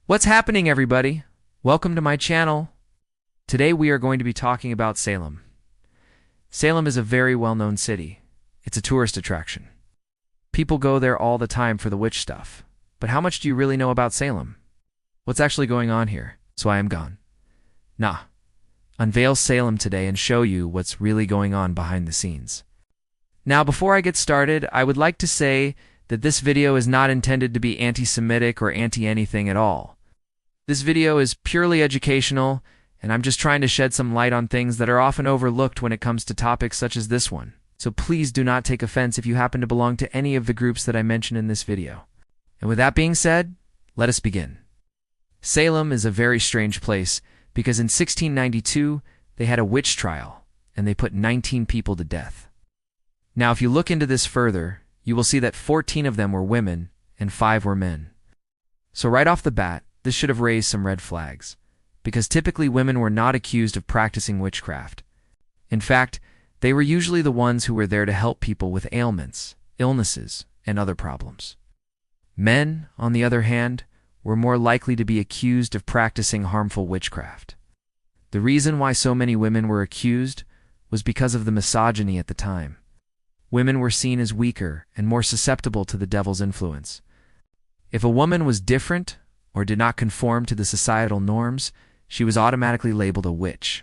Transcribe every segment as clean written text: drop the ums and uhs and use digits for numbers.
What's happening, everybody? Welcome to my channel. Today we are going to be talking about Salem. Salem is a very well-known city. It's a tourist attraction. People go there all the time for the witch stuff. But how much do you really know about Salem? What's actually going on here? So I am gone. Unveil Salem today and show you what's really going on behind the scenes. Now, before I get started, I would like to say that this video is not intended to be anti-Semitic or anti-anything at all. This video is purely educational, and I'm just trying to shed some light on things that are often overlooked when it comes to topics such as this one. So please do not take offense if you happen to belong to any of the groups that I mention in this video. And with that being said, let us begin. Salem is a very strange place because in 1692, they had a witch trial, and they put 19 people to death. Now, if you look into this further, you will see that 14 of them were women and 5 were men. So right off the bat, this should have raised some red flags, because typically women were not accused of practicing witchcraft. In fact, they were usually the ones who were there to help people with ailments, illnesses, and other problems. Men, on the other hand, were more likely to be accused of practicing harmful witchcraft. The reason why so many women were accused was because of the misogyny at the time. Women were seen as weaker and more susceptible to the devil's influence. If a woman was different or did not conform to the societal norms, she was automatically labeled a witch.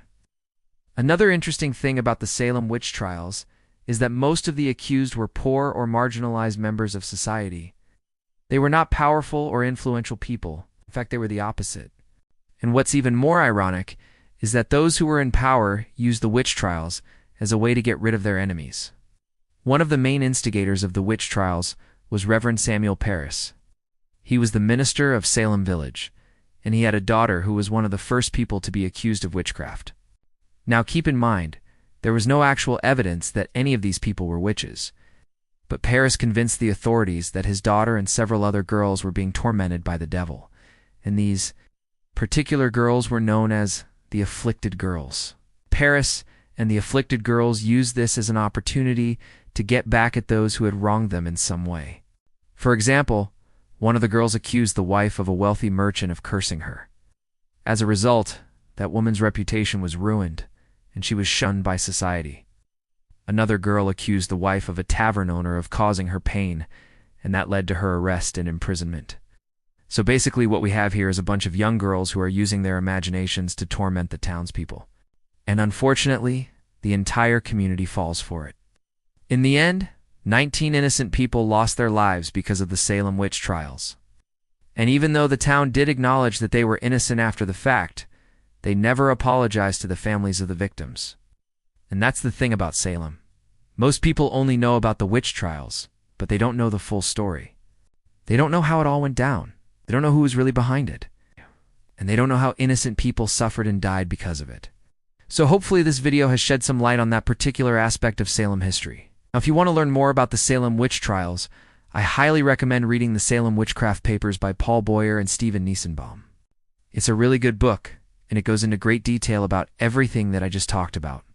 Another interesting thing about the Salem witch trials is that most of the accused were poor or marginalized members of society. They were not powerful or influential people. In fact, they were the opposite. And what's even more ironic is that those who were in power used the witch trials as a way to get rid of their enemies. One of the main instigators of the witch trials was Reverend Samuel Parris. He was the minister of Salem Village, and he had a daughter who was one of the first people to be accused of witchcraft. Now keep in mind, there was no actual evidence that any of these people were witches, but Parris convinced the authorities that his daughter and several other girls were being tormented by the devil, and these particular girls were known as the afflicted girls. Parris and the afflicted girls used this as an opportunity to get back at those who had wronged them in some way. For example, one of the girls accused the wife of a wealthy merchant of cursing her. As a result, that woman's reputation was ruined, and she was shunned by society. Another girl accused the wife of a tavern owner of causing her pain, and that led to her arrest and imprisonment. So basically what we have here is a bunch of young girls who are using their imaginations to torment the townspeople. And unfortunately, the entire community falls for it. In the end, 19 innocent people lost their lives because of the Salem witch trials. And even though the town did acknowledge that they were innocent after the fact, they never apologized to the families of the victims. And that's the thing about Salem. Most people only know about the witch trials, but they don't know the full story. They don't know how it all went down. They don't know who was really behind it. And they don't know how innocent people suffered and died because of it. So hopefully this video has shed some light on that particular aspect of Salem history. Now, if you want to learn more about the Salem witch trials, I highly recommend reading the Salem Witchcraft Papers by Paul Boyer and Stephen Niesenbaum. It's a really good book, and it goes into great detail about everything that I just talked about.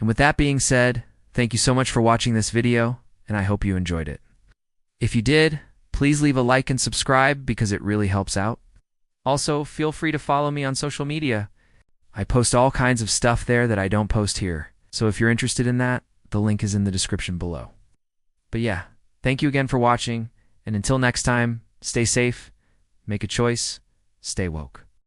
And with that being said, thank you so much for watching this video, and I hope you enjoyed it. If you did, please leave a like and subscribe because it really helps out. Also, feel free to follow me on social media. I post all kinds of stuff there that I don't post here, so if you're interested in that, the link is in the description below. But yeah, thank you again for watching, and until next time, stay safe, make a choice, stay woke.